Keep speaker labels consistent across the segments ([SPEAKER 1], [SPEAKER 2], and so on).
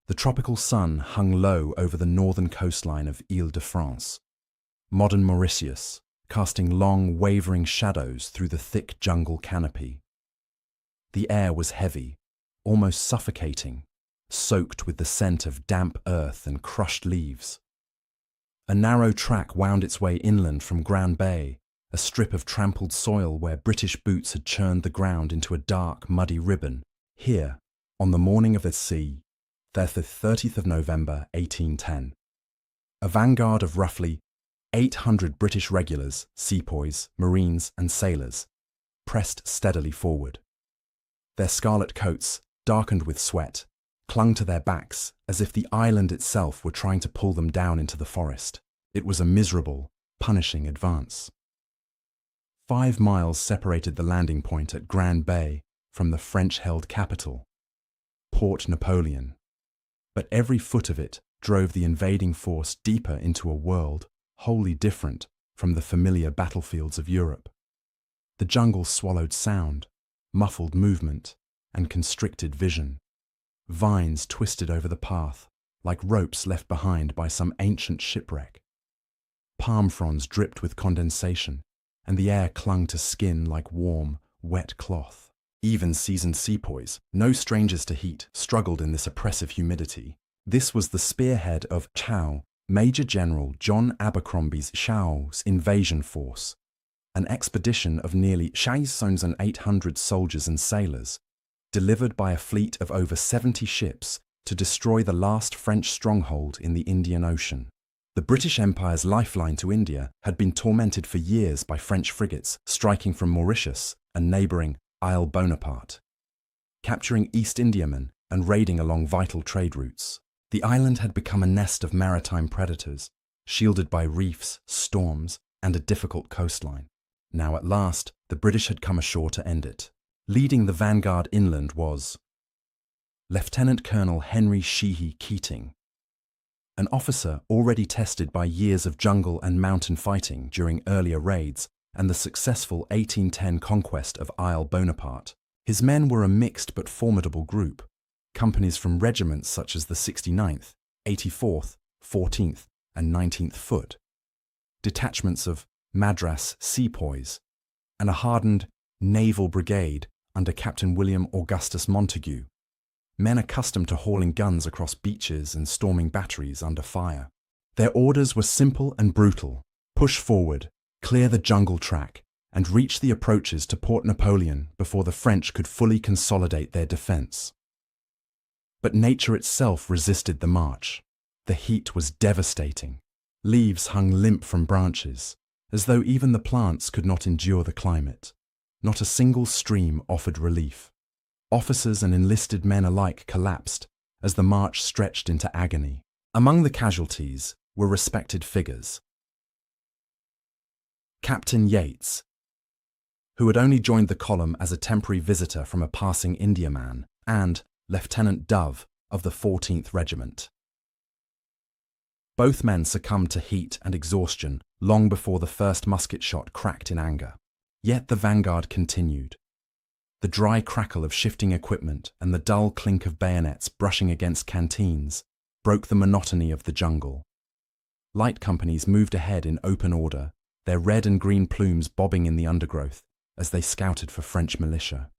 [SPEAKER 1] The tropical sun hung low over the northern coastline of Île-de-France, modern Mauritius, casting long, wavering shadows through the thick jungle canopy. The air was heavy, almost suffocating, soaked with the scent of damp earth and crushed leaves. A narrow track wound its way inland from Grand Bay, a strip of trampled soil where British boots had churned the ground into a dark, muddy ribbon. Here, on the morning of the sea, the 30th of November, 1810, a vanguard of roughly 800 British regulars, sepoys, marines and sailors pressed steadily forward. Their scarlet coats, darkened with sweat, clung to their backs as if the island itself were trying to pull them down into the forest. It was a miserable, punishing advance. 5 miles separated the landing point at Grand Bay from the French-held capital, Port Napoleon. But every foot of it drove the invading force deeper into a world wholly different from the familiar battlefields of Europe. The jungle swallowed sound, muffled movement, and constricted vision. Vines twisted over the path, like ropes left behind by some ancient shipwreck. Palm fronds dripped with condensation, and the air clung to skin like warm, wet cloth. Even seasoned sepoys, no strangers to heat, struggled in this oppressive humidity. This was the spearhead of Chow, Major General John Abercrombie's Chow's invasion force, an expedition of nearly 6,800 soldiers and sailors, delivered by a fleet of over 70 ships to destroy the last French stronghold in the Indian Ocean. The British Empire's lifeline to India had been tormented for years by French frigates striking from Mauritius and neighbouring Isle Bonaparte, capturing East Indiamen and raiding along vital trade routes. The island had become a nest of maritime predators, shielded by reefs, storms, and a difficult coastline. Now at last, the British had come ashore to end it. Leading the vanguard inland was Lieutenant Colonel Henry Sheehy Keating, an officer already tested by years of jungle and mountain fighting during earlier raids and the successful 1810 conquest of Isle Bonaparte. His men were a mixed but formidable group, companies from regiments such as the 69th, 84th, 14th and 19th Foot, detachments of Madras sepoys, and a hardened naval brigade under Captain William Augustus Montague, men accustomed to hauling guns across beaches and storming batteries under fire. Their orders were simple and brutal: push forward, clear the jungle track, and reach the approaches to Port Napoleon before the French could fully consolidate their defense. But nature itself resisted the march. The heat was devastating. Leaves hung limp from branches, as though even the plants could not endure the climate. Not a single stream offered relief. Officers and enlisted men alike collapsed as the march stretched into agony. Among the casualties were respected figures. Captain Yates, who had only joined the column as a temporary visitor from a passing Indiaman, and Lieutenant Dove of the 14th Regiment. Both men succumbed to heat and exhaustion long before the first musket shot cracked in anger. Yet the vanguard continued. The dry crackle of shifting equipment and the dull clink of bayonets brushing against canteens broke the monotony of the jungle. Light companies moved ahead in open order, their red and green plumes bobbing in the undergrowth as they scouted for French militia.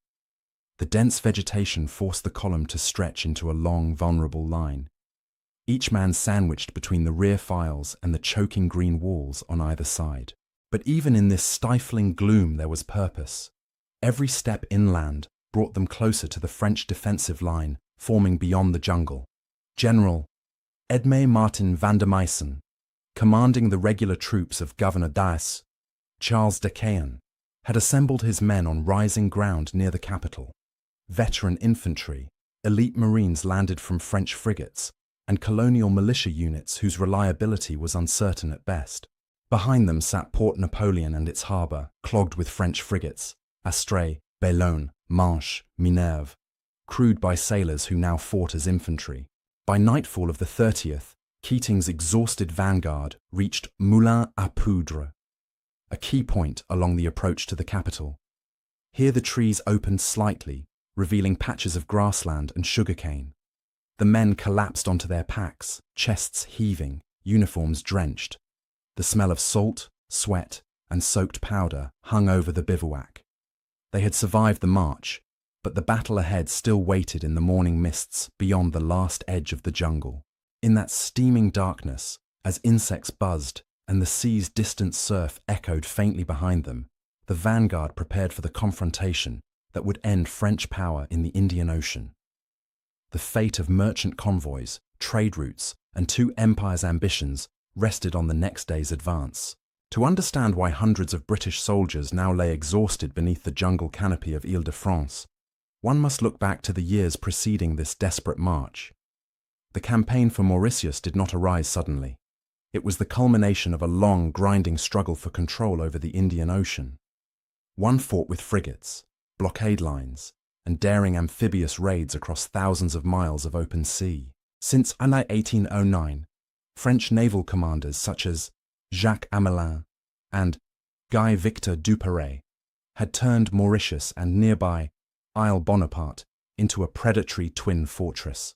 [SPEAKER 1] The dense vegetation forced the column to stretch into a long, vulnerable line, each man sandwiched between the rear files and the choking green walls on either side. But even in this stifling gloom there was purpose. Every step inland brought them closer to the French defensive line forming beyond the jungle. General Edmé Martin van der Meissen, commanding the regular troops of Governor Dias, Charles de Caen, had assembled his men on rising ground near the capital. Veteran infantry, elite marines landed from French frigates, and colonial militia units whose reliability was uncertain at best. Behind them sat Port Napoleon and its harbour, clogged with French frigates, Astrée, Bellone, Manche, Minerve, crewed by sailors who now fought as infantry. By nightfall of the 30th, Keating's exhausted vanguard reached Moulin à Poudre, a key point along the approach to the capital. Here the trees opened slightly, revealing patches of grassland and sugarcane. The men collapsed onto their packs, chests heaving, uniforms drenched. The smell of salt, sweat, and soaked powder hung over the bivouac. They had survived the march, but the battle ahead still waited in the morning mists beyond the last edge of the jungle. In that steaming darkness, as insects buzzed and the sea's distant surf echoed faintly behind them, the vanguard prepared for the confrontation that would end French power in the Indian Ocean. The fate of merchant convoys, trade routes, and two empires' ambitions rested on the next day's advance. To understand why hundreds of British soldiers now lay exhausted beneath the jungle canopy of Ile-de-France, one must look back to the years preceding this desperate march. The campaign for Mauritius did not arise suddenly. It was the culmination of a long, grinding struggle for control over the Indian Ocean. One fought with frigates, blockade lines, and daring amphibious raids across thousands of miles of open sea. Since 1809, French naval commanders such as Jacques Amelin and Guy Victor Duperrey had turned Mauritius and nearby Isle Bonaparte into a predatory twin fortress.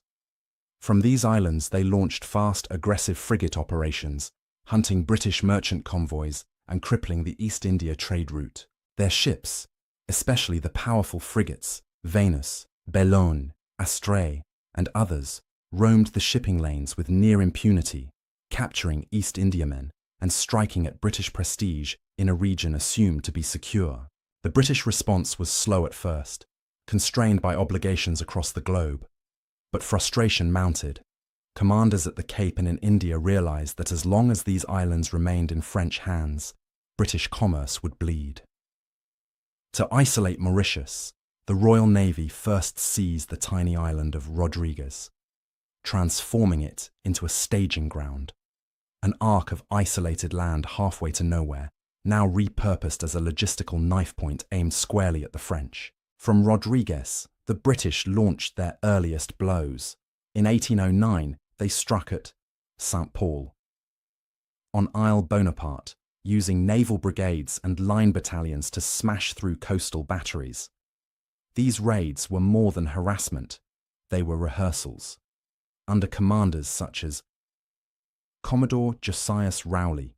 [SPEAKER 1] From these islands they launched fast, aggressive frigate operations, hunting British merchant convoys and crippling the East India trade route. Their ships, especially the powerful frigates Venus, Bellone, Astray, and others, roamed the shipping lanes with near impunity, capturing East Indiamen and striking at British prestige in a region assumed to be secure. The British response was slow at first, constrained by obligations across the globe. But frustration mounted. Commanders at the Cape and in India realized that as long as these islands remained in French hands, British commerce would bleed. To isolate Mauritius, the Royal Navy first seized the tiny island of Rodriguez, transforming it into a staging ground, an arc of isolated land halfway to nowhere, now repurposed as a logistical knife point aimed squarely at the French. From Rodriguez, the British launched their earliest blows. In 1809, they struck at St. Paul. On Isle Bonaparte, using naval brigades and line battalions to smash through coastal batteries. These raids were more than harassment, they were rehearsals. Under commanders such as Commodore Josias Rowley,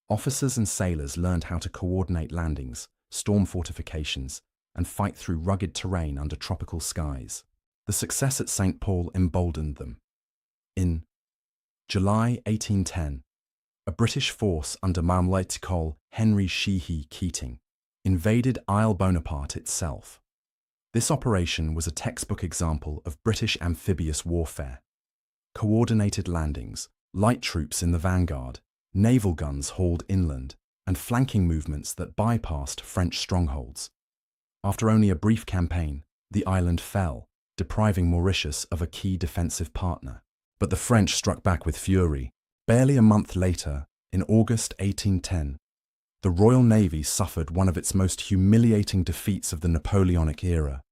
[SPEAKER 1] officers and sailors learned how to coordinate landings, storm fortifications, and fight through rugged terrain under tropical skies. The success at St. Paul emboldened them. In July 1810, a British force under Lieutenant Henry Sheehy Keating invaded Isle Bonaparte itself. This operation was a textbook example of British amphibious warfare. Coordinated landings, light troops in the vanguard, naval guns hauled inland, and flanking movements that bypassed French strongholds. After only a brief campaign, the island fell, depriving Mauritius of a key defensive partner. But the French struck back with fury. Barely a month later, in August 1810, the Royal Navy suffered one of its most humiliating defeats of the Napoleonic era,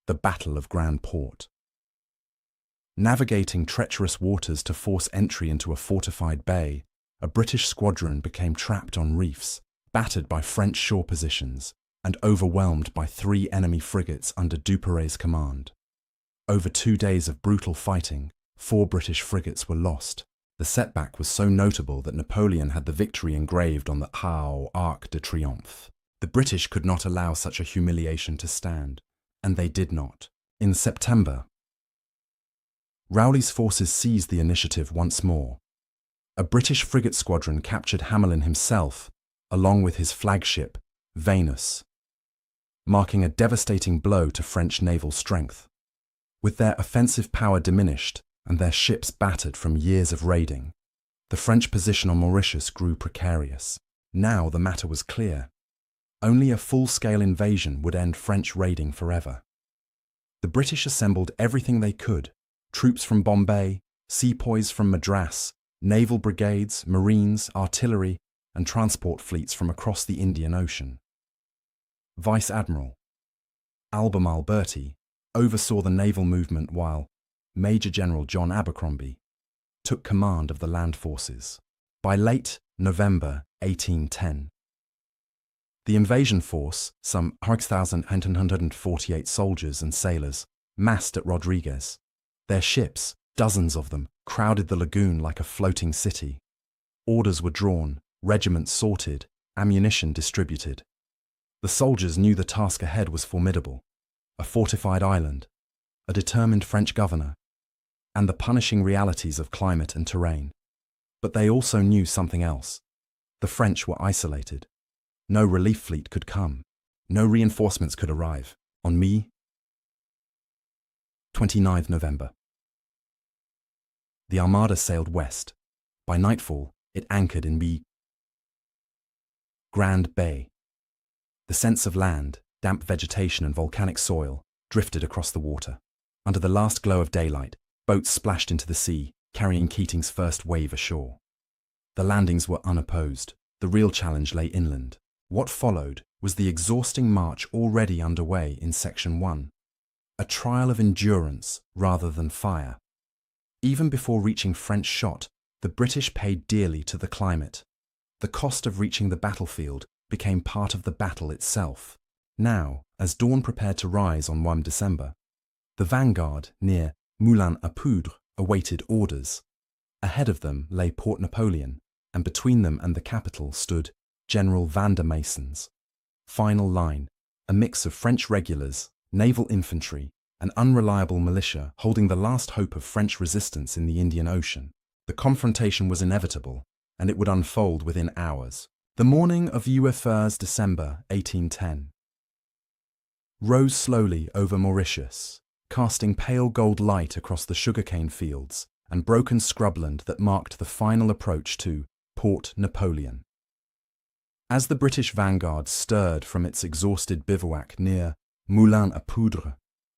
[SPEAKER 1] the Battle of Grand Port. Navigating treacherous waters to force entry into a fortified bay, a British squadron became trapped on reefs, battered by French shore positions, and overwhelmed by 3 enemy frigates under Duperrey's command. Over 2 days of brutal fighting, 4 British frigates were lost. The setback was so notable that Napoleon had the victory engraved on the Arc de Triomphe. The British could not allow such a humiliation to stand, and they did not. In September, Rowley's forces seized the initiative once more. A British frigate squadron captured Hamelin himself, along with his flagship, Venus, marking a devastating blow to French naval strength. With their offensive power diminished and their ships battered from years of raiding, the French position on Mauritius grew precarious. Now the matter was clear. Only a full-scale invasion would end French raiding forever. The British assembled everything they could: troops from Bombay, sepoys from Madras, naval brigades, marines, artillery, and transport fleets from across the Indian Ocean. Vice Admiral Albert Alberti oversaw the naval movement while Major General John Abercrombie took command of the land forces. By late November 1810, the invasion force, some 6,148 soldiers and sailors, massed at Rodriguez. Their ships, dozens of them, crowded the lagoon like a floating city. Orders were drawn, regiments sorted, ammunition distributed. The soldiers knew the task ahead was formidable: a fortified island, a determined French governor, and the punishing realities of climate and terrain. But they also knew something else. The French were isolated. No relief fleet could come. No reinforcements could arrive. On me, 29th November. The Armada sailed west. By nightfall, it anchored in Grand Bay. The scents of land, damp vegetation and volcanic soil drifted across the water. Under the last glow of daylight, boats splashed into the sea, carrying Keating's first wave ashore. The landings were unopposed. The real challenge lay inland. What followed was the exhausting march already underway in Section 1. A trial of endurance rather than fire. Even before reaching French shot, the British paid dearly to the climate. The cost of reaching the battlefield became part of the battle itself. Now, as dawn prepared to rise on 1 December, the vanguard near Moulins à Poudre awaited orders. Ahead of them lay Port Napoleon, and between them and the capital stood General van der Meisen's final line, a mix of French regulars, naval infantry, and unreliable militia holding the last hope of French resistance in the Indian Ocean. The confrontation was inevitable, and it would unfold within hours. The morning of 1st December 1810 rose slowly over Mauritius, casting pale gold light across the sugarcane fields and broken scrubland that marked the final approach to Port Napoleon. As the British vanguard stirred from its exhausted bivouac near Moulins à Poudre,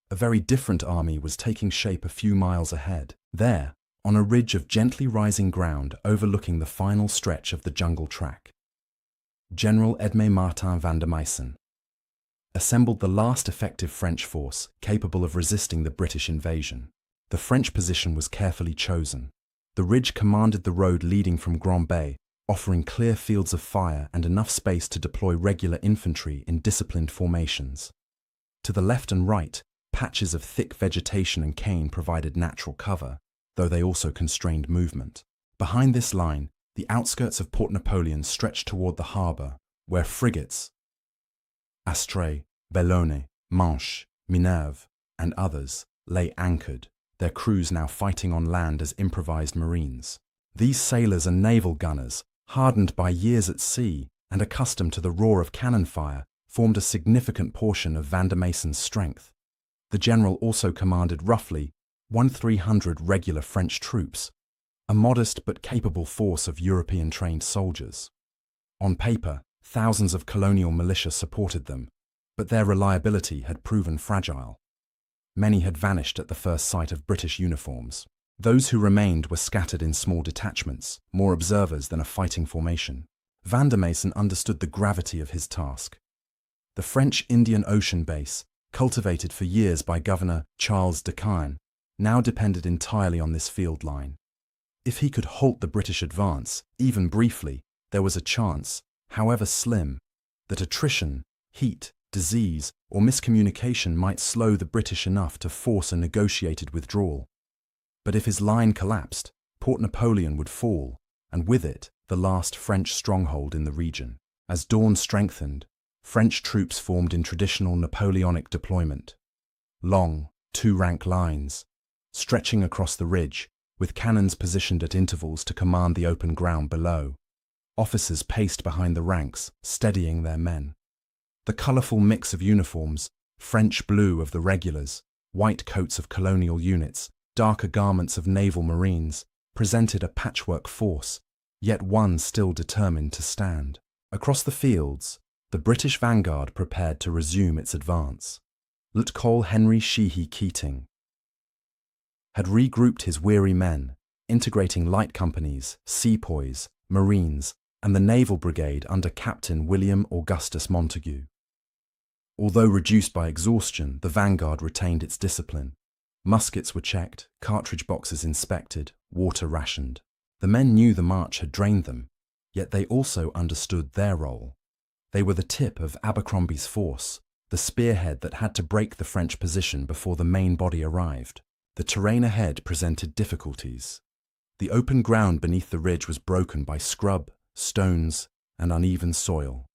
[SPEAKER 1] a very different army was taking shape a few miles ahead. There, on a ridge of gently rising ground overlooking the final stretch of the jungle track, General Edme Martin van der Meissen assembled the last effective French force capable of resisting the British invasion. The French position was carefully chosen. The ridge commanded the road leading from Grand Bay, offering clear fields of fire and enough space to deploy regular infantry in disciplined formations. To the left and right, patches of thick vegetation and cane provided natural cover, though they also constrained movement. Behind this line, the outskirts of Port Napoleon stretched toward the harbour, where frigates, Astrée, Bellone, Manche, Minerve, and others, lay anchored, their crews now fighting on land as improvised marines. These sailors and naval gunners, hardened by years at sea and accustomed to the roar of cannon fire, formed a significant portion of van der Meisen's strength. The general also commanded roughly 1,300 regular French troops, a modest but capable force of European-trained soldiers. On paper, thousands of colonial militia supported them, but their reliability had proven fragile. Many had vanished at the first sight of British uniforms. Those who remained were scattered in small detachments, more observers than a fighting formation. Van der Meissen understood the gravity of his task. The French Indian Ocean base, cultivated for years by Governor Charles de Caen, now depended entirely on this field line. If he could halt the British advance, even briefly, there was a chance, however slim, that attrition, heat, disease, or miscommunication might slow the British enough to force a negotiated withdrawal. But if his line collapsed, Port Napoleon would fall, and with it, the last French stronghold in the region. As dawn strengthened, French troops formed in traditional Napoleonic deployment. Long, two-rank lines, stretching across the ridge, with cannons positioned at intervals to command the open ground below. Officers paced behind the ranks, steadying their men. The colourful mix of uniforms, French blue of the regulars, white coats of colonial units, darker garments of naval marines, presented a patchwork force, yet one still determined to stand. Across the fields, the British vanguard prepared to resume its advance. Lieutenant Colonel Henry Sheehy Keating had regrouped his weary men, integrating light companies, sepoys, marines, and the naval brigade under Captain William Augustus Montague. Although reduced by exhaustion, the vanguard retained its discipline. Muskets were checked, cartridge boxes inspected, water rationed. The men knew the march had drained them, yet they also understood their role. They were the tip of Abercrombie's force, the spearhead that had to break the French position before the main body arrived. The terrain ahead presented difficulties. The open ground beneath the ridge was broken by scrub, stones, and uneven soil.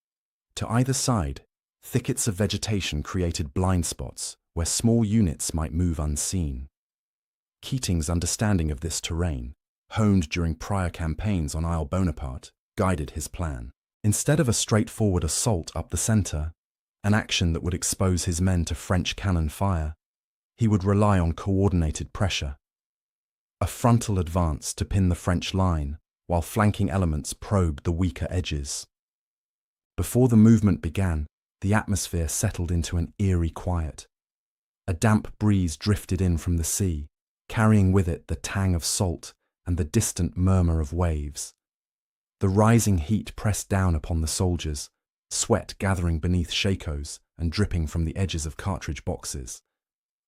[SPEAKER 1] To either side, thickets of vegetation created blind spots where small units might move unseen. Keating's understanding of this terrain, honed during prior campaigns on Isle Bonaparte, guided his plan. Instead of a straightforward assault up the centre, an action that would expose his men to French cannon fire, he would rely on coordinated pressure. A frontal advance to pin the French line, while flanking elements probed the weaker edges. Before the movement began, the atmosphere settled into an eerie quiet. A damp breeze drifted in from the sea, carrying with it the tang of salt and the distant murmur of waves. The rising heat pressed down upon the soldiers, sweat gathering beneath shakos and dripping from the edges of cartridge boxes.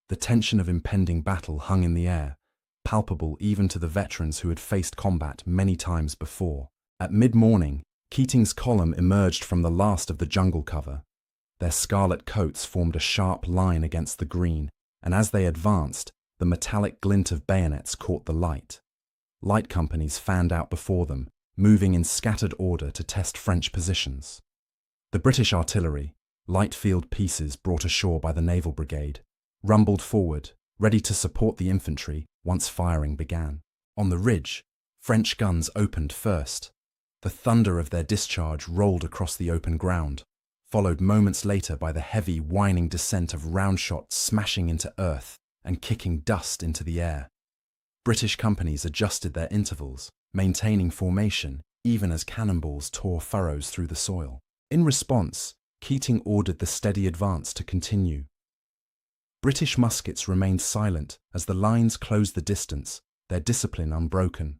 [SPEAKER 1] The tension of impending battle hung in the air, palpable even to the veterans who had faced combat many times before. At mid-morning, Keating's column emerged from the last of the jungle cover. Their scarlet coats formed a sharp line against the green, and as they advanced, the metallic glint of bayonets caught the light. Light companies fanned out before them, moving in scattered order to test French positions. The British artillery, light field pieces brought ashore by the Naval Brigade, rumbled forward, ready to support the infantry once firing began. On the ridge, French guns opened first. The thunder of their discharge rolled across the open ground, followed moments later by the heavy, whining descent of round shots smashing into earth and kicking dust into the air. British companies adjusted their intervals, maintaining formation even as cannonballs tore furrows through the soil. In response, Keating ordered the steady advance to continue. British muskets remained silent as the lines closed the distance, their discipline unbroken.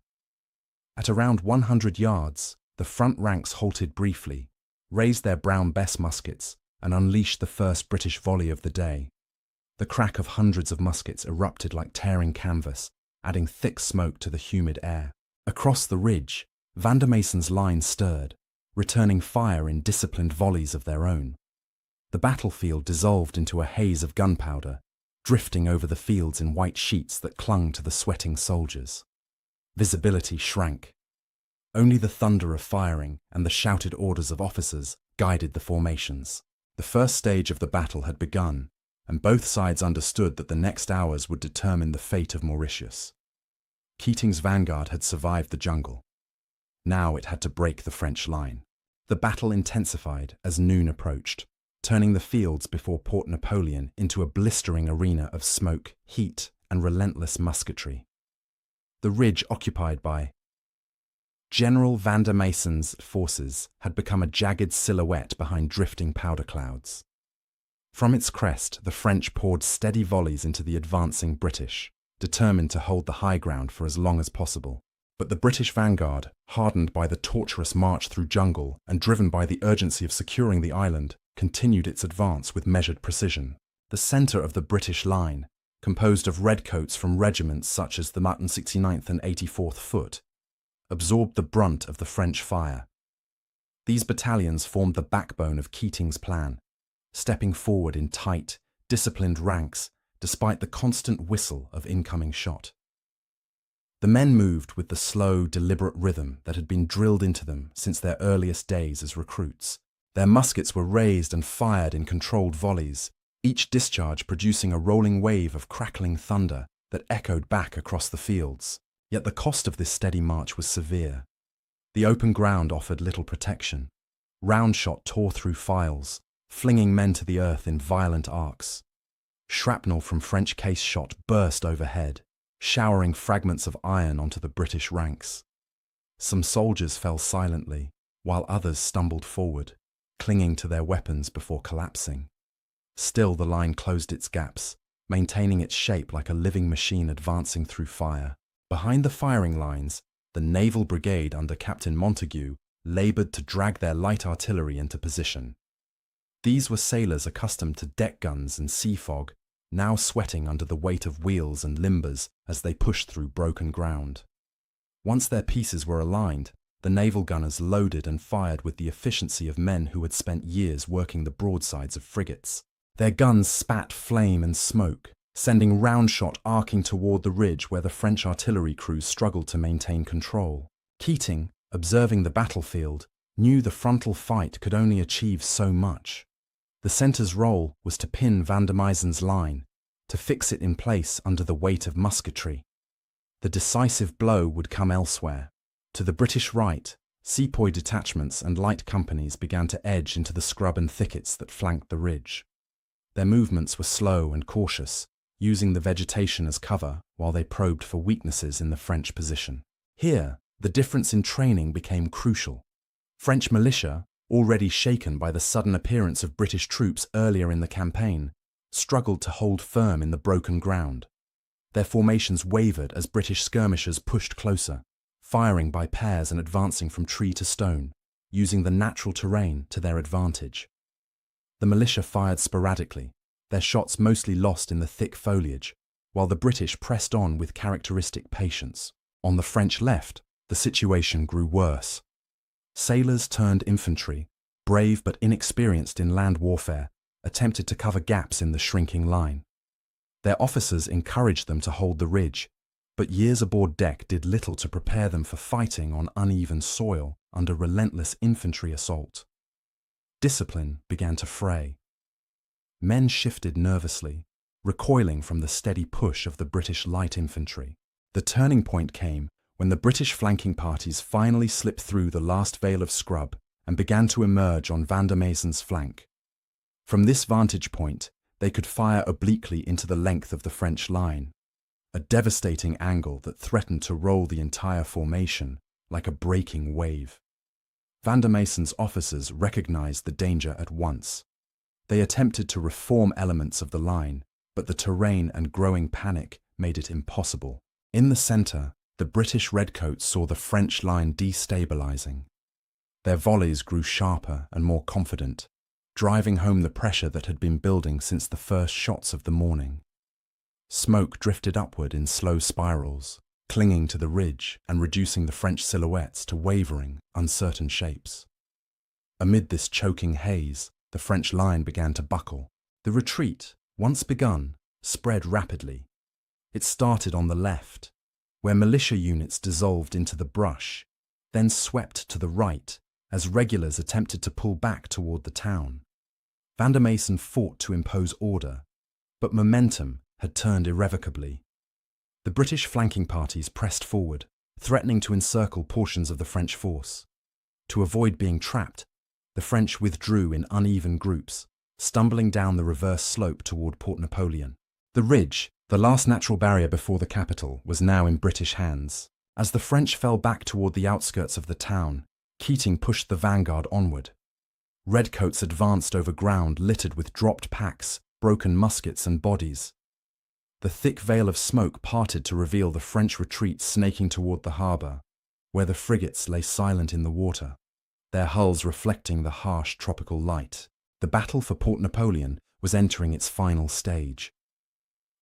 [SPEAKER 1] At around 100 yards, the front ranks halted briefly, raised their Brown Bess muskets, and unleashed the first British volley of the day. The crack of hundreds of muskets erupted like tearing canvas, adding thick smoke to the humid air. Across the ridge, Vandermason's line stirred, returning fire in disciplined volleys of their own. The battlefield dissolved into a haze of gunpowder, drifting over the fields in white sheets that clung to the sweating soldiers. Visibility shrank. Only the thunder of firing and the shouted orders of officers guided the formations. The first stage of the battle had begun, and both sides understood that the next hours would determine the fate of Mauritius. Keating's vanguard had survived the jungle. Now it had to break the French line. The battle intensified as noon approached, turning the fields before Port Napoleon into a blistering arena of smoke, heat, and relentless musketry. The ridge occupied by General Vandermason's forces had become a jagged silhouette behind drifting powder clouds. From its crest, the French poured steady volleys into the advancing British, determined to hold the high ground for as long as possible. But the British vanguard, hardened by the torturous march through jungle and driven by the urgency of securing the island, continued its advance with measured precision. The centre of the British line, composed of redcoats from regiments such as the 169th and 84th Foot, absorbed the brunt of the French fire. These battalions formed the backbone of Keating's plan, stepping forward in tight, disciplined ranks despite the constant whistle of incoming shot. The men moved with the slow, deliberate rhythm that had been drilled into them since their earliest days as recruits. Their muskets were raised and fired in controlled volleys, each discharge producing a rolling wave of crackling thunder that echoed back across the fields. Yet the cost of this steady march was severe. The open ground offered little protection. Round shot tore through files, flinging men to the earth in violent arcs. Shrapnel from French case shot burst overhead, showering fragments of iron onto the British ranks. Some soldiers fell silently, while others stumbled forward, clinging to their weapons before collapsing. Still the line closed its gaps, maintaining its shape like a living machine advancing through fire. Behind the firing lines, the Naval Brigade under Captain Montague laboured to drag their light artillery into position. These were sailors accustomed to deck guns and sea fog, now sweating under the weight of wheels and limbers as they pushed through broken ground. Once their pieces were aligned, the naval gunners loaded and fired with the efficiency of men who had spent years working the broadsides of frigates. Their guns spat flame and smoke, sending round shot arcing toward the ridge where the French artillery crews struggled to maintain control. Keating, observing the battlefield, knew the frontal fight could only achieve so much. The centre's role was to pin Van der Meisen's line, to fix it in place under the weight of musketry. The decisive blow would come elsewhere. To the British right, sepoy detachments and light companies began to edge into the scrub and thickets that flanked the ridge. Their movements were slow and cautious, using the vegetation as cover while they probed for weaknesses in the French position. Here, the difference in training became crucial. French militia, already shaken by the sudden appearance of British troops earlier in the campaign, struggled to hold firm in the broken ground. Their formations wavered as British skirmishers pushed closer, firing by pairs and advancing from tree to stone, using the natural terrain to their advantage. The militia fired sporadically, their shots mostly lost in the thick foliage, while the British pressed on with characteristic patience. On the French left, the situation grew worse. Sailors turned infantry, brave but inexperienced in land warfare, attempted to cover gaps in the shrinking line. Their officers encouraged them to hold the ridge, but years aboard deck did little to prepare them for fighting on uneven soil under relentless infantry assault. Discipline began to fray. Men shifted nervously, recoiling from the steady push of the British light infantry. The turning point came when the British flanking parties finally slipped through the last veil of scrub and began to emerge on Van der Meisen's flank. From this vantage point, they could fire obliquely into the length of the French line, a devastating angle that threatened to roll the entire formation like a breaking wave. Van der Meisen's officers recognized the danger at once. They attempted to reform elements of the line, but the terrain and growing panic made it impossible. In the center, the British Redcoats saw the French line destabilizing. Their volleys grew sharper and more confident, driving home the pressure that had been building since the first shots of the morning. Smoke drifted upward in slow spirals, clinging to the ridge and reducing the French silhouettes to wavering, uncertain shapes. Amid this choking haze, the French line began to buckle. The retreat, once begun, spread rapidly. It started on the left, where militia units dissolved into the brush, then swept to the right as regulars attempted to pull back toward the town. Van der Meisen fought to impose order, but momentum had turned irrevocably. The British flanking parties pressed forward, threatening to encircle portions of the French force. To avoid being trapped, the French withdrew in uneven groups, stumbling down the reverse slope toward Port Napoleon. The ridge, the last natural barrier before the capital, was now in British hands. As the French fell back toward the outskirts of the town, Keating pushed the vanguard onward. Redcoats advanced over ground littered with dropped packs, broken muskets and bodies. The thick veil of smoke parted to reveal the French retreat snaking toward the harbour, where the frigates lay silent in the water, their hulls reflecting the harsh tropical light. The battle for Port Napoleon was entering its final stage.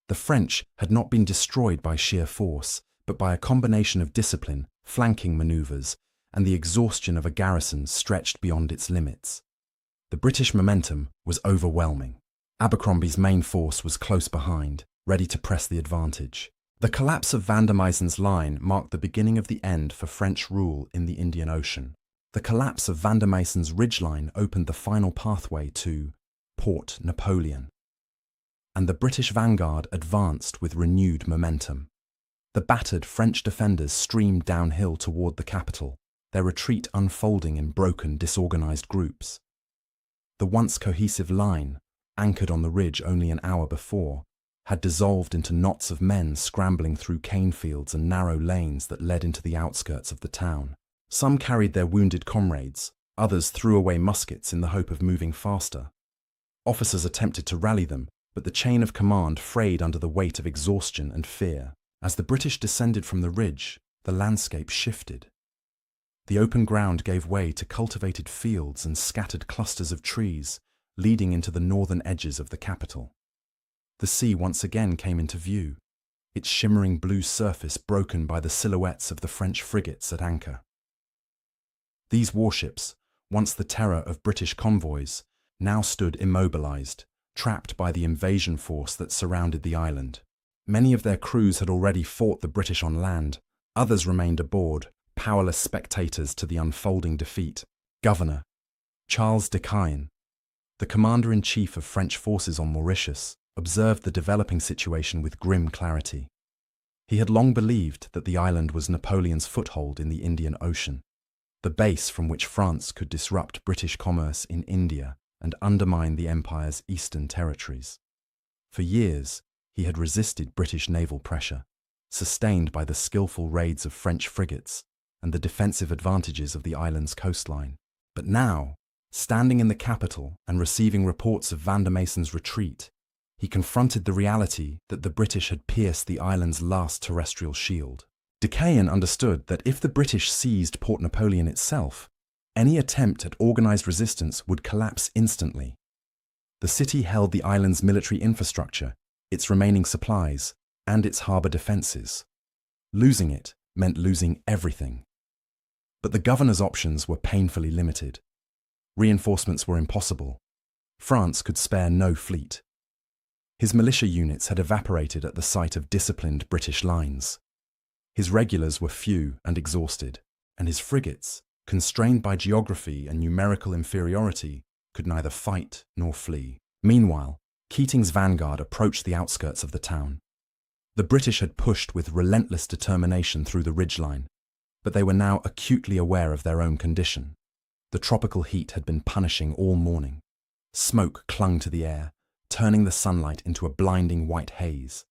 [SPEAKER 1] The French had not been destroyed by sheer force, but by a combination of discipline, flanking manoeuvres, and the exhaustion of a garrison stretched beyond its limits. The British momentum was overwhelming. Abercrombie's main force was close behind, ready to press the advantage. The collapse of Van der Meisen's line marked the beginning of the end for French rule in the Indian Ocean. The collapse of Van der Meisen's ridgeline opened the final pathway to Port Napoleon, and the British vanguard advanced with renewed momentum. The battered French defenders streamed downhill toward the capital, their retreat unfolding in broken, disorganized groups. The once cohesive line, anchored on the ridge only an hour before, had dissolved into knots of men scrambling through cane fields and narrow lanes that led into the outskirts of the town. Some carried their wounded comrades, others threw away muskets in the hope of moving faster. Officers attempted to rally them, but the chain of command frayed under the weight of exhaustion and fear. As the British descended from the ridge, the landscape shifted. The open ground gave way to cultivated fields and scattered clusters of trees, leading into the northern edges of the capital. The sea once again came into view, its shimmering blue surface broken by the silhouettes of the French frigates at anchor. These warships, once the terror of British convoys, now stood immobilized, trapped by the invasion force that surrounded the island. Many of their crews had already fought the British on land. Others remained aboard, powerless spectators to the unfolding defeat. Governor Charles de Caen, the commander-in-chief of French forces on Mauritius, observed the developing situation with grim clarity. He had long believed that the island was Napoleon's foothold in the Indian Ocean, the base from which France could disrupt British commerce in India and undermine the empire's eastern territories. For years, he had resisted British naval pressure, sustained by the skillful raids of French frigates and the defensive advantages of the island's coastline. But now, standing in the capital and receiving reports of Van der Meisen's retreat, he confronted the reality that the British had pierced the island's last terrestrial shield. De Caen understood that if the British seized Port Napoleon itself, any attempt at organized resistance would collapse instantly. The city held the island's military infrastructure, its remaining supplies, and its harbor defenses. Losing it meant losing everything. But the governor's options were painfully limited. Reinforcements were impossible. France could spare no fleet. His militia units had evaporated at the sight of disciplined British lines. His regulars were few and exhausted, and his frigates, constrained by geography and numerical inferiority, could neither fight nor flee. Meanwhile, Keating's vanguard approached the outskirts of the town. The British had pushed with relentless determination through the ridgeline, but they were now acutely aware of their own condition. The tropical heat had been punishing all morning. Smoke clung to the air, turning the sunlight into a blinding white haze.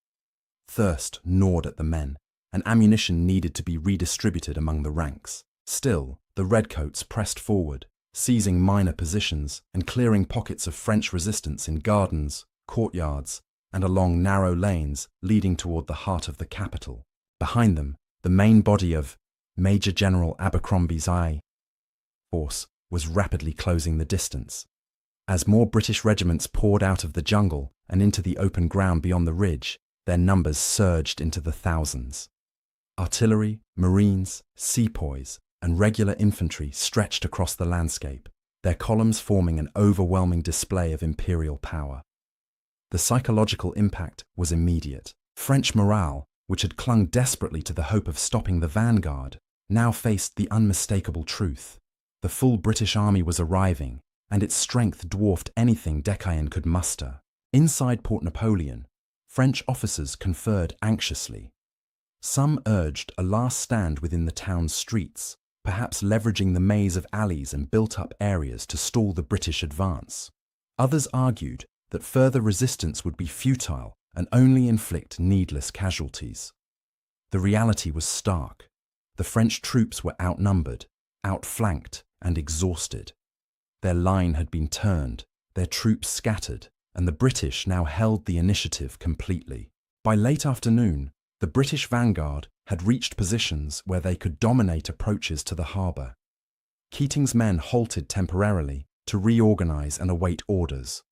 [SPEAKER 1] Thirst gnawed at the men, and ammunition needed to be redistributed among the ranks. Still, the Redcoats pressed forward, seizing minor positions and clearing pockets of French resistance in gardens, courtyards, and along narrow lanes leading toward the heart of the capital. Behind them, the main body of Major General Abercrombie's force was rapidly closing the distance. As more British regiments poured out of the jungle and into the open ground beyond the ridge, their numbers surged into the thousands. Artillery, marines, sepoys, and regular infantry stretched across the landscape, their columns forming an overwhelming display of imperial power. The psychological impact was immediate. French morale, which had clung desperately to the hope of stopping the vanguard, now faced the unmistakable truth. The full British army was arriving, and its strength dwarfed anything de Caen could muster. Inside Port Napoleon, French officers conferred anxiously. Some urged a last stand within the town's streets, perhaps leveraging the maze of alleys and built-up areas to stall the British advance. Others argued that further resistance would be futile and only inflict needless casualties. The reality was stark. The French troops were outnumbered, outflanked, and exhausted. Their line had been turned, their troops scattered, and the British now held the initiative completely. By late afternoon, the British vanguard had reached positions where they could dominate approaches to the harbour. Keating's men halted temporarily to reorganize and await orders.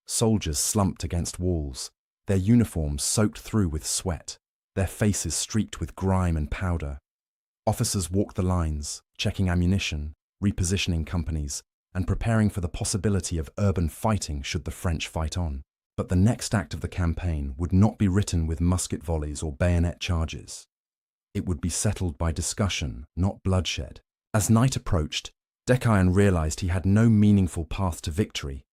[SPEAKER 1] Soldiers slumped against walls, their uniforms soaked through with sweat, their faces streaked with grime and powder. Officers walked the lines, checking ammunition, repositioning companies, and preparing for the possibility of urban fighting should the French fight on. But the next act of the campaign would not be written with musket volleys or bayonet charges. It would be settled by discussion, not bloodshed. As night approached, de Caen realized he had no meaningful path to victory.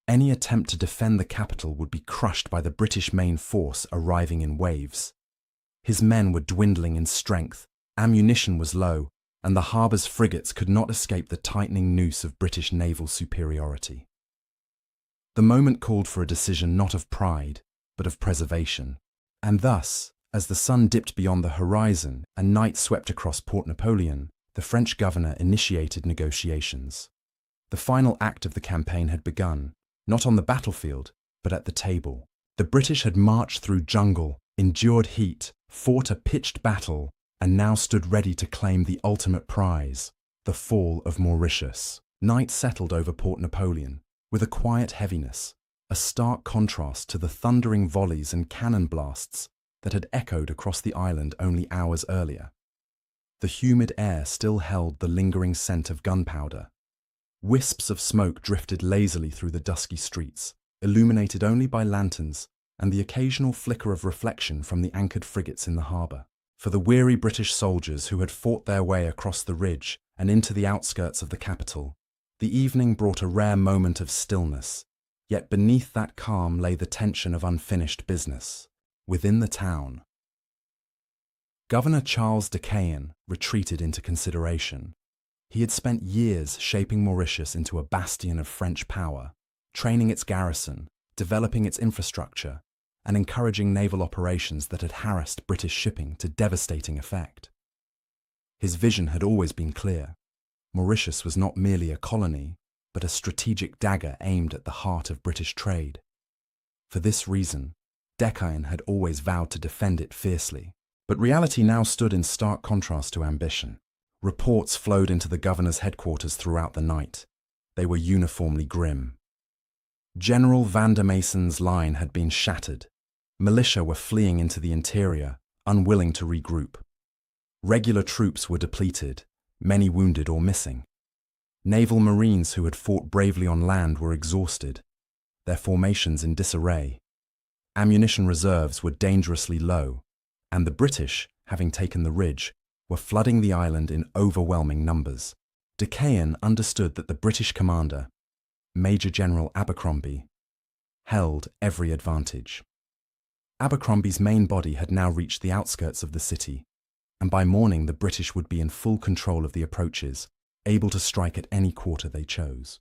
[SPEAKER 1] Any attempt to defend the capital would be crushed by the British main force arriving in waves. His men were dwindling in strength, ammunition was low, and the harbour's frigates could not escape the tightening noose of British naval superiority. The moment called for a decision not of pride, but of preservation. And thus, as the sun dipped beyond the horizon and night swept across Port Napoleon, the French governor initiated negotiations. The final act of the campaign had begun, not on the battlefield, but at the table. The British had marched through jungle, endured heat, fought a pitched battle, and now stood ready to claim the ultimate prize, the fall of Mauritius. Night settled over Port Napoleon, with a quiet heaviness, a stark contrast to the thundering volleys and cannon blasts that had echoed across the island only hours earlier. The humid air still held the lingering scent of gunpowder. Wisps of smoke drifted lazily through the dusky streets, illuminated only by lanterns and the occasional flicker of reflection from the anchored frigates in the harbour. For the weary British soldiers who had fought their way across the ridge and into the outskirts of the capital, the evening brought a rare moment of stillness, yet beneath that calm lay the tension of unfinished business. Within the town, Governor Charles de Caen retreated into consideration. He had spent years shaping Mauritius into a bastion of French power, training its garrison, developing its infrastructure, and encouraging naval operations that had harassed British shipping to devastating effect. His vision had always been clear. Mauritius was not merely a colony, but a strategic dagger aimed at the heart of British trade. For this reason, de Caen had always vowed to defend it fiercely. But reality now stood in stark contrast to ambition. Reports flowed into the governor's headquarters throughout the night. They were uniformly grim. General Van der Mason's line had been shattered. Militia were fleeing into the interior, unwilling to regroup. Regular troops were depleted, many wounded or missing. Naval Marines who had fought bravely on land were exhausted, their formations in disarray. Ammunition reserves were dangerously low, and the British, having taken the ridge, were flooding the island in overwhelming numbers. De Caen understood that the British commander, Major General Abercrombie, held every advantage. Abercrombie's main body had now reached the outskirts of the city, and by morning the British would be in full control of the approaches, able to strike at any quarter they chose.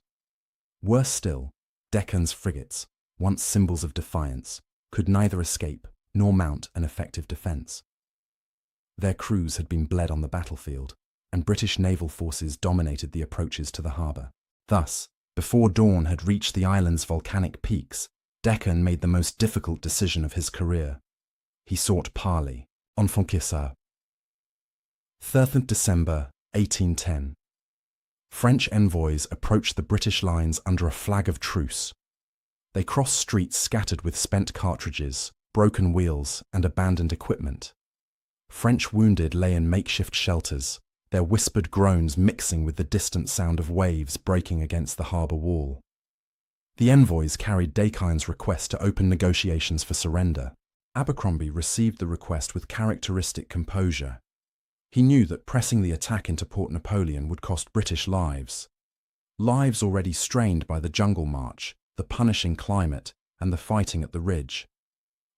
[SPEAKER 1] Worse still, de Caen's frigates, once symbols of defiance, could neither escape nor mount an effective defence. Their crews had been bled on the battlefield, and British naval forces dominated the approaches to the harbour. Thus, before dawn had reached the island's volcanic peaks, de Caen made the most difficult decision of his career. He sought parley, en conquest. 3rd December, 1810. French envoys approached the British lines under a flag of truce. They crossed streets scattered with spent cartridges, broken wheels, and abandoned equipment. French wounded lay in makeshift shelters, their whispered groans mixing with the distant sound of waves breaking against the harbour wall. The envoys carried de Caen's request to open negotiations for surrender. Abercrombie received the request with characteristic composure. He knew that pressing the attack into Port Napoleon would cost British lives. Lives already strained by the jungle march, the punishing climate, and the fighting at the ridge.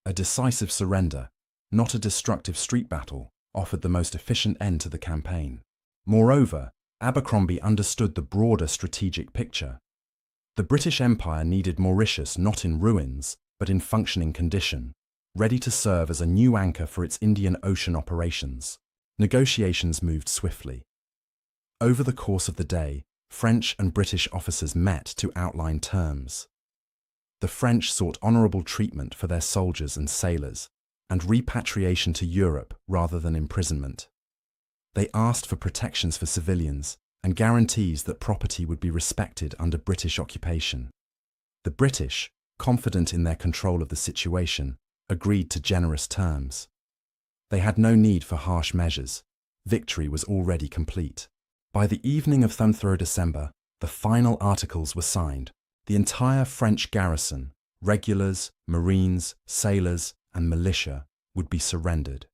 [SPEAKER 1] A decisive surrender, not a destructive street battle, offered the most efficient end to the campaign. Moreover, Abercrombie understood the broader strategic picture. The British Empire needed Mauritius not in ruins, but in functioning condition, ready to serve as a new anchor for its Indian Ocean operations. Negotiations moved swiftly. Over the course of the day, French and British officers met to outline terms. The French sought honourable treatment for their soldiers and sailors, and repatriation to Europe rather than imprisonment. They asked for protections for civilians and guarantees that property would be respected under British occupation. The British, confident in their control of the situation, agreed to generous terms. They had no need for harsh measures. Victory was already complete. By the evening of 3rd December, the final articles were signed. The entire French garrison, regulars, marines, sailors, and militia, would be surrendered.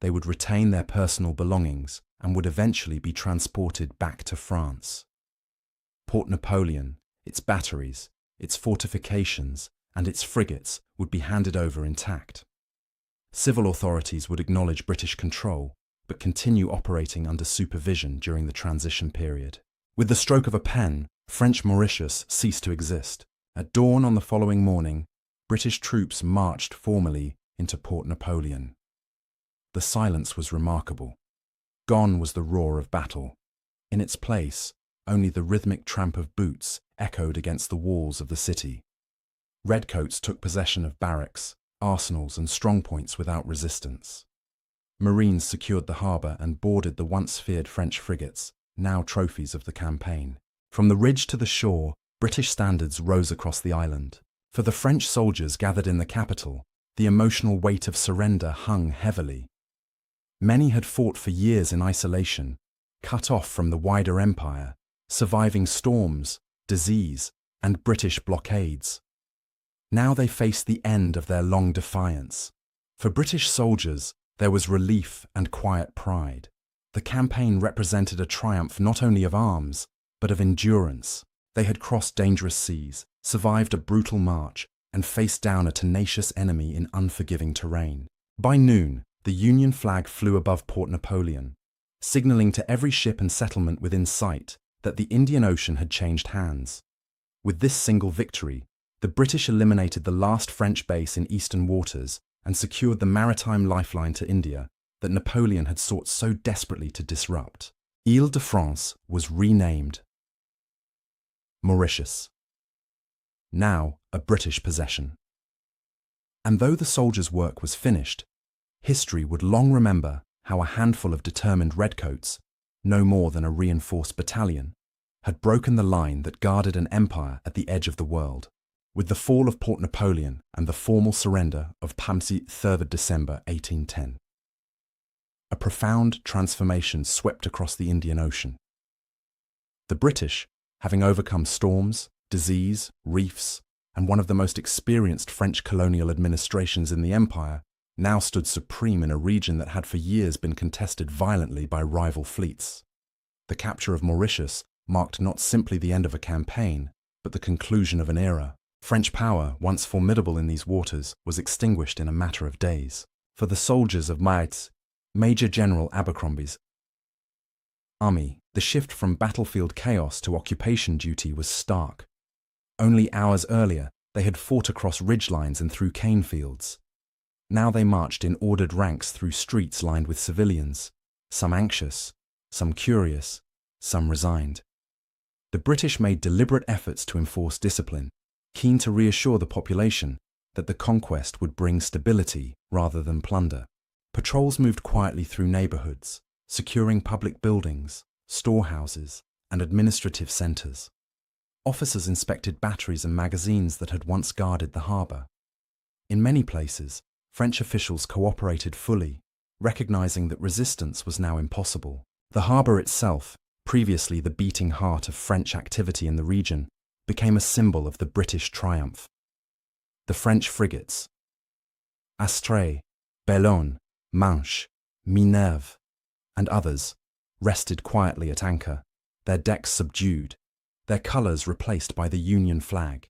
[SPEAKER 1] They would retain their personal belongings and would eventually be transported back to France. Port Napoleon, its batteries, its fortifications, and its frigates would be handed over intact. Civil authorities would acknowledge British control, but continue operating under supervision during the transition period. With the stroke of a pen, French Mauritius ceased to exist. At dawn on the following morning, British troops marched formally into Port Napoleon. The silence was remarkable. Gone was the roar of battle. In its place, only the rhythmic tramp of boots echoed against the walls of the city. Redcoats took possession of barracks, arsenals, and strongpoints without resistance. Marines secured the harbour and boarded the once feared French frigates, now trophies of the campaign. From the ridge to the shore, British standards rose across the island. For the French soldiers gathered in the capital, the emotional weight of surrender hung heavily. Many had fought for years in isolation, cut off from the wider empire, surviving storms, disease, and British blockades. Now they faced the end of their long defiance. For British soldiers, there was relief and quiet pride. The campaign represented a triumph not only of arms, but of endurance. They had crossed dangerous seas, survived a brutal march, and faced down a tenacious enemy in unforgiving terrain. By noon, the Union flag flew above Port Napoleon, signaling to every ship and settlement within sight that the Indian Ocean had changed hands. With this single victory, the British eliminated the last French base in eastern waters and secured the maritime lifeline to India that Napoleon had sought so desperately to disrupt. Ile-de-France was renamed Mauritius, now a British possession. And though the soldiers' work was finished, history would long remember how a handful of determined Redcoats, no more than a reinforced battalion, had broken the line that guarded an empire at the edge of the world. With the fall of Port Napoleon and the formal surrender of Pamsi 3rd December 1810, a profound transformation swept across the Indian Ocean. The British, having overcome storms, disease, reefs, and one of the most experienced French colonial administrations in the empire, now stood supreme in a region that had for years been contested violently by rival fleets. The capture of Mauritius marked not simply the end of a campaign, but the conclusion of an era. French power, once formidable in these waters, was extinguished in a matter of days. For the soldiers of Maillet's, Major General Abercrombie's army, the shift from battlefield chaos to occupation duty was stark. Only hours earlier, they had fought across ridgelines and through cane fields. Now they marched in ordered ranks through streets lined with civilians, some anxious, some curious, some resigned. The British made deliberate efforts to enforce discipline, keen to reassure the population that the conquest would bring stability rather than plunder. Patrols moved quietly through neighborhoods, securing public buildings, storehouses, and administrative centers. Officers inspected batteries and magazines that had once guarded the harbor. In many places, French officials cooperated fully, recognizing that resistance was now impossible. The harbor itself, previously the beating heart of French activity in the region, became a symbol of the British triumph. The French frigates, Astrée, Bellone, Manche, Minerve, and others, rested quietly at anchor, their decks subdued, their colors replaced by the Union flag.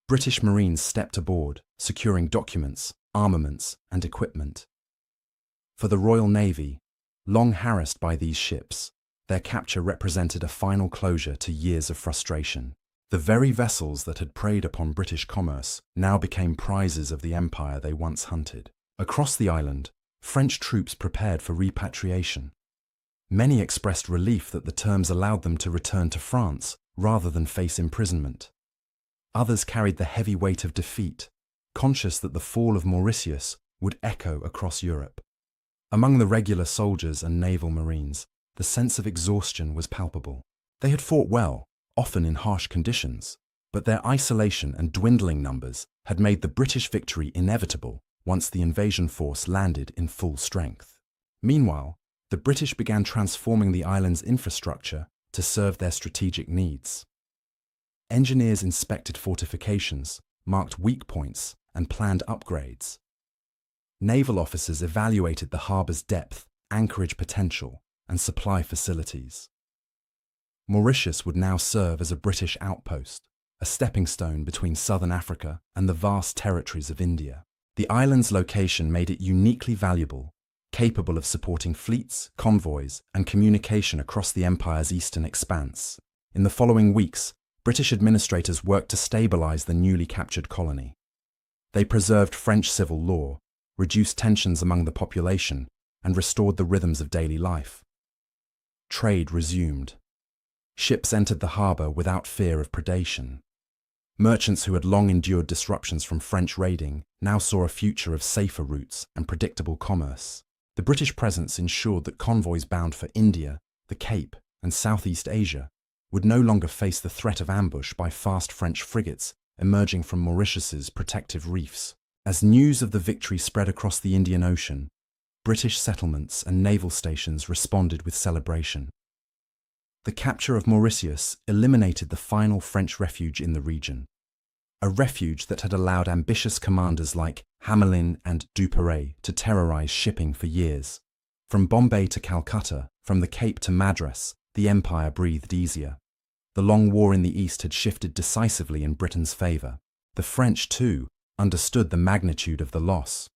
[SPEAKER 1] British Marines stepped aboard, securing documents, armaments, and equipment. For the Royal Navy, long harassed by these ships, their capture represented a final closure to years of frustration. The very vessels that had preyed upon British commerce now became prizes of the empire they once hunted. Across the island, French troops prepared for repatriation. Many expressed relief that the terms allowed them to return to France rather than face imprisonment. Others carried the heavy weight of defeat, conscious that the fall of Mauritius would echo across Europe. Among the regular soldiers and naval marines, the sense of exhaustion was palpable. They had fought well, often in harsh conditions, but their isolation and dwindling numbers had made the British victory inevitable once the invasion force landed in full strength. Meanwhile, the British began transforming the island's infrastructure to serve their strategic needs. Engineers inspected fortifications, marked weak points, and planned upgrades. Naval officers evaluated the harbor's depth, anchorage potential, and supply facilities. Mauritius would now serve as a British outpost, a stepping stone between southern Africa and the vast territories of India. The island's location made it uniquely valuable, capable of supporting fleets, convoys, and communication across the empire's eastern expanse. In the following weeks, British administrators worked to stabilize the newly captured colony. They preserved French civil law, reduced tensions among the population, and restored the rhythms of daily life. Trade resumed. Ships entered the harbor without fear of predation. Merchants who had long endured disruptions from French raiding now saw a future of safer routes and predictable commerce. The British presence ensured that convoys bound for India, the Cape, and Southeast Asia would no longer face the threat of ambush by fast French frigates emerging from Mauritius's protective reefs. As news of the victory spread across the Indian Ocean, British settlements and naval stations responded with celebration. The capture of Mauritius eliminated the final French refuge in the region. a refuge that had allowed ambitious commanders like Hamelin and Duperrey to terrorize shipping for years. From Bombay to Calcutta, from the Cape to Madras, the empire breathed easier. The long war in the east had shifted decisively in Britain's favor. The French, too, understood the magnitude of the loss.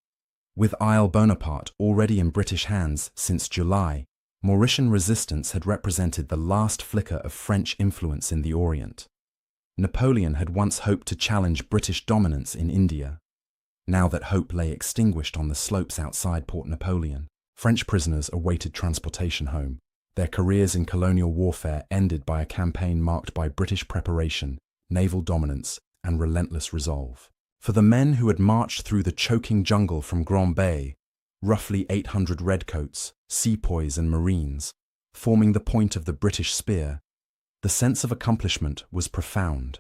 [SPEAKER 1] With Isle Bonaparte already in British hands since July, Mauritian resistance had represented the last flicker of French influence in the Orient. Napoleon had once hoped to challenge British dominance in India. Now that hope lay extinguished on the slopes outside Port Napoleon, French prisoners awaited transportation home. Their careers in colonial warfare ended by a campaign marked by British preparation, naval dominance, and relentless resolve. For the men who had marched through the choking jungle from Grand Bay, roughly 800 redcoats, sepoys and marines, forming the point of the British spear, the sense of accomplishment was profound.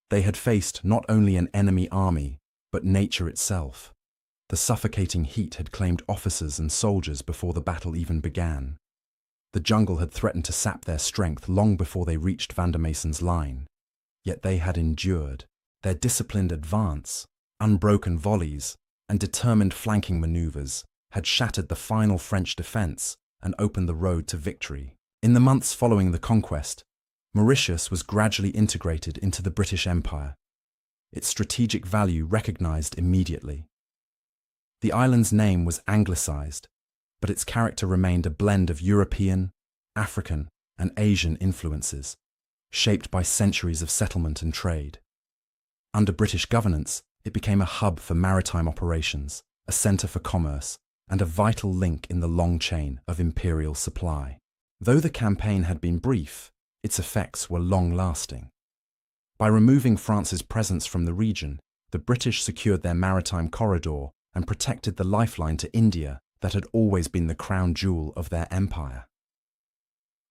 [SPEAKER 1] They had faced not only an enemy army, but nature itself. The suffocating heat had claimed officers and soldiers before the battle even began. The jungle had threatened to sap their strength long before they reached Vandermason's line. Yet they had endured. Their disciplined advance, unbroken volleys, and determined flanking maneuvers had shattered the final French defense and opened the road to victory. In the months following the conquest, Mauritius was gradually integrated into the British Empire, its strategic value recognized immediately. The island's name was anglicized, but its character remained a blend of European, African, and Asian influences, shaped by centuries of settlement and trade. Under British governance, it became a hub for maritime operations, a center for commerce, and a vital link in the long chain of imperial supply. Though the campaign had been brief, its effects were long-lasting. By removing France's presence from the region, the British secured their maritime corridor and protected the lifeline to India that had always been the crown jewel of their empire.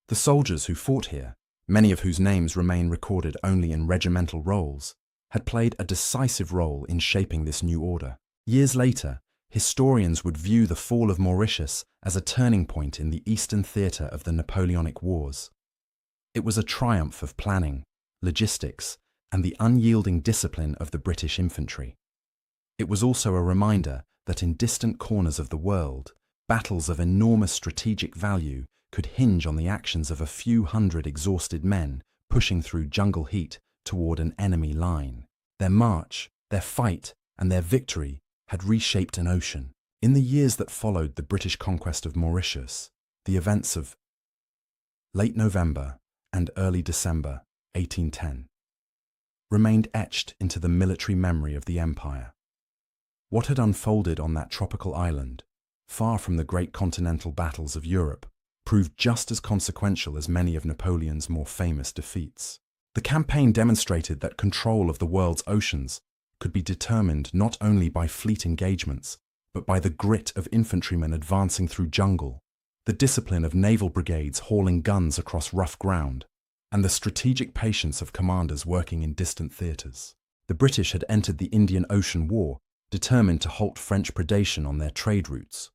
[SPEAKER 1] The soldiers who fought here, many of whose names remain recorded only in regimental rolls, had played a decisive role in shaping this new order. Years later, historians would view the fall of Mauritius as a turning point in the Eastern theatre of the Napoleonic Wars. It was a triumph of planning, logistics, and the unyielding discipline of the British infantry. It was also a reminder that in distant corners of the world, battles of enormous strategic value could hinge on the actions of a few hundred exhausted men pushing through jungle heat toward an enemy line. Their march, their fight, and their victory had reshaped an ocean. In the years that followed the British conquest of Mauritius, the events of late November and early December 1810 remained etched into the military memory of the empire. What had unfolded on that tropical island, far from the great continental battles of Europe, proved just as consequential as many of Napoleon's more famous defeats. The campaign demonstrated that control of the world's oceans could be determined not only by fleet engagements, but by the grit of infantrymen advancing through jungle, the discipline of naval brigades hauling guns across rough ground, and the strategic patience of commanders working in distant theatres. The British had entered the Indian Ocean War, determined to halt French predation on their trade routes.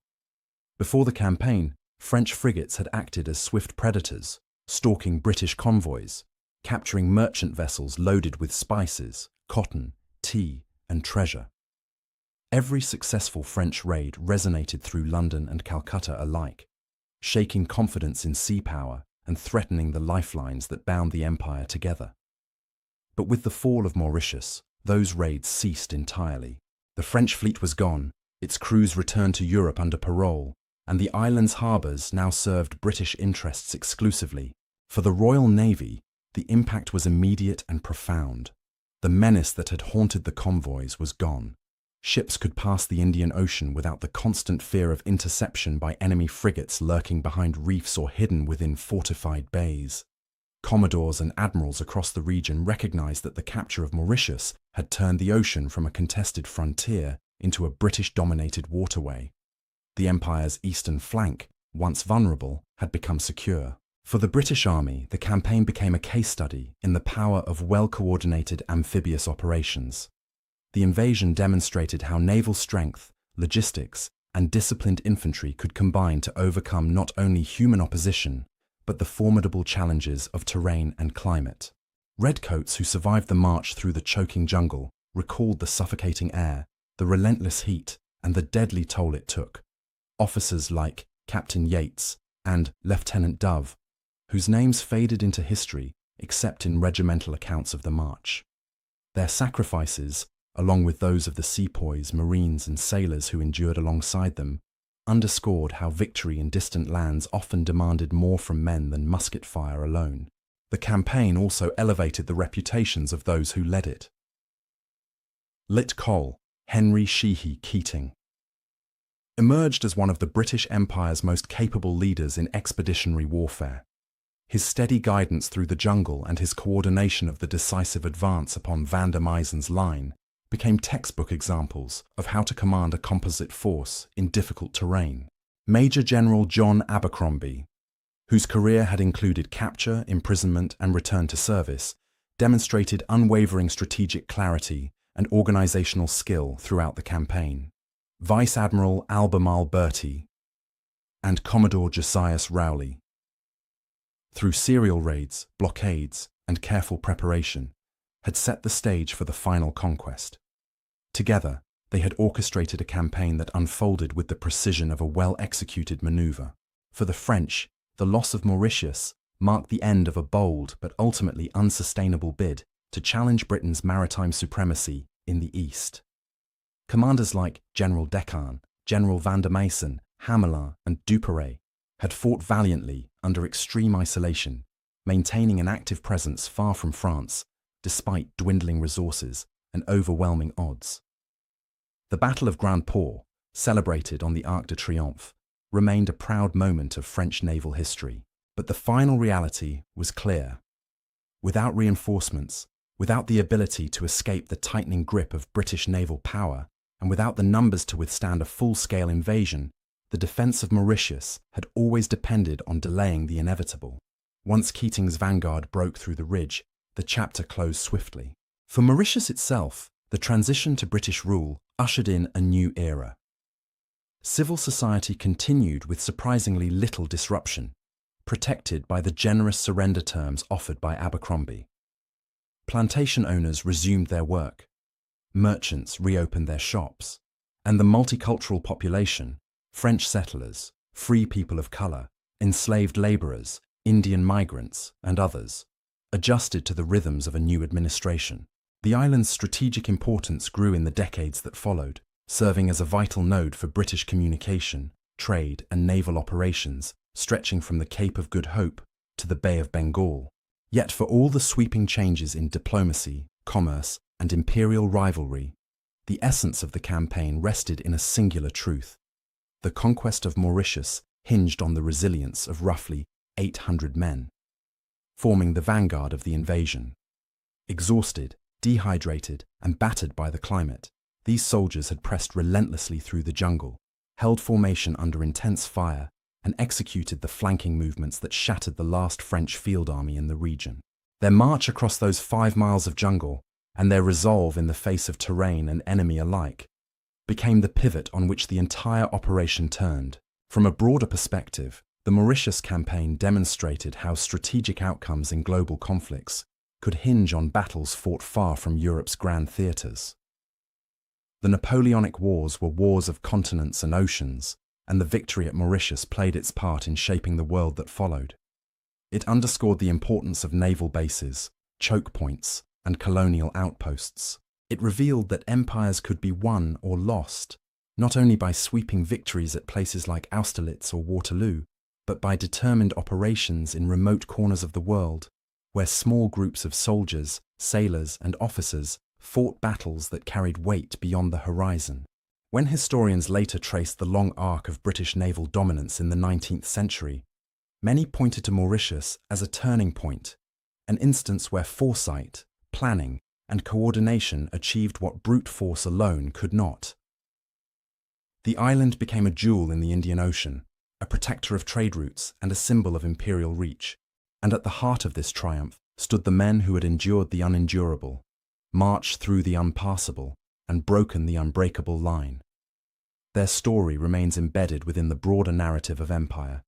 [SPEAKER 1] Before the campaign, French frigates had acted as swift predators, stalking British convoys, capturing merchant vessels loaded with spices, cotton, tea, and treasure. Every successful French raid resonated through London and Calcutta alike, shaking confidence in sea power and threatening the lifelines that bound the empire together. But with the fall of Mauritius, those raids ceased entirely. The French fleet was gone, its crews returned to Europe under parole, and the island's harbours now served British interests exclusively. For the Royal Navy, the impact was immediate and profound. The menace that had haunted the convoys was gone. Ships could pass the Indian Ocean without the constant fear of interception by enemy frigates lurking behind reefs or hidden within fortified bays. Commodores and admirals across the region recognized that the capture of Mauritius had turned the ocean from a contested frontier into a British-dominated waterway. The empire's eastern flank, once vulnerable, had become secure. For the British Army, the campaign became a case study in the power of well-coordinated amphibious operations. The invasion demonstrated how naval strength, logistics, and disciplined infantry could combine to overcome not only human opposition, but the formidable challenges of terrain and climate. Redcoats who survived the march through the choking jungle recalled the suffocating air, the relentless heat, and the deadly toll it took. Officers like Captain Yates and Lieutenant Dove, whose names faded into history except in regimental accounts of the march. Their sacrifices, along with those of the sepoys, marines, and sailors who endured alongside them, underscored how victory in distant lands often demanded more from men than musket fire alone. The campaign also elevated the reputations of those who led it. Lit Col. Henry Sheehy Keating emerged as one of the British Empire's most capable leaders in expeditionary warfare. His steady guidance through the jungle and his coordination of the decisive advance upon Van der Meisen's line became textbook examples of how to command a composite force in difficult terrain. Major General John Abercrombie, whose career had included capture, imprisonment, and return to service, demonstrated unwavering strategic clarity and organizational skill throughout the campaign. Vice Admiral Albemarle Bertie and Commodore Josias Rowley, through serial raids, blockades, and careful preparation, had set the stage for the final conquest. Together, they had orchestrated a campaign that unfolded with the precision of a well-executed maneuver. For the French, the loss of Mauritius marked the end of a bold but ultimately unsustainable bid to challenge Britain's maritime supremacy in the East. Commanders like General Deccan, General Van der Meisen, Hamelin, and Duperrey had fought valiantly under extreme isolation, maintaining an active presence far from France, despite dwindling resources and overwhelming odds. The Battle of Grand Port, celebrated on the Arc de Triomphe, remained a proud moment of French naval history. But the final reality was clear. Without reinforcements, without the ability to escape the tightening grip of British naval power, and without the numbers to withstand a full-scale invasion, the defence of Mauritius had always depended on delaying the inevitable. Once Keating's vanguard broke through the ridge, the chapter closed swiftly. For Mauritius itself, the transition to British rule ushered in a new era. Civil society continued with surprisingly little disruption, protected by the generous surrender terms offered by Abercrombie. Plantation owners resumed their work, merchants reopened their shops, and the multicultural population, French settlers, free people of colour, enslaved labourers, Indian migrants, and others, adjusted to the rhythms of a new administration. The island's strategic importance grew in the decades that followed, serving as a vital node for British communication, trade, and naval operations, stretching from the Cape of Good Hope to the Bay of Bengal. Yet for all the sweeping changes in diplomacy, commerce, and imperial rivalry, the essence of the campaign rested in a singular truth. The conquest of Mauritius hinged on the resilience of roughly 800 men, forming the vanguard of the invasion. Exhausted, dehydrated, and battered by the climate, these soldiers had pressed relentlessly through the jungle, held formation under intense fire, and executed the flanking movements that shattered the last French field army in the region. Their march across those 5 miles of jungle, and their resolve in the face of terrain and enemy alike, became the pivot on which the entire operation turned. From a broader perspective, the Mauritius campaign demonstrated how strategic outcomes in global conflicts could hinge on battles fought far from Europe's grand theatres. The Napoleonic Wars were wars of continents and oceans, and the victory at Mauritius played its part in shaping the world that followed. It underscored the importance of naval bases, choke points, and colonial outposts. It revealed that empires could be won or lost, not only by sweeping victories at places like Austerlitz or Waterloo, but by determined operations in remote corners of the world, where small groups of soldiers, sailors, and officers fought battles that carried weight beyond the horizon. When historians later traced the long arc of British naval dominance in the 19th century, many pointed to Mauritius as a turning point, an instance where foresight, planning, and coordination achieved what brute force alone could not. The island became a jewel in the Indian Ocean, a protector of trade routes and a symbol of imperial reach. And at the heart of this triumph stood the men who had endured the unendurable, marched through the unpassable, and broken the unbreakable line. Their story remains embedded within the broader narrative of empire,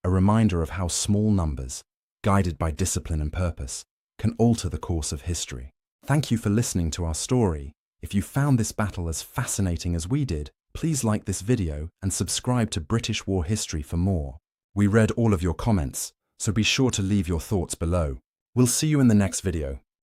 [SPEAKER 1] a reminder of how small numbers, guided by discipline and purpose, can alter the course of history. Thank you for listening to our story. If you found this battle as fascinating as we did, please like this video and subscribe to British War History for more. We read all of your comments, so be sure to leave your thoughts below. We'll see you in the next video.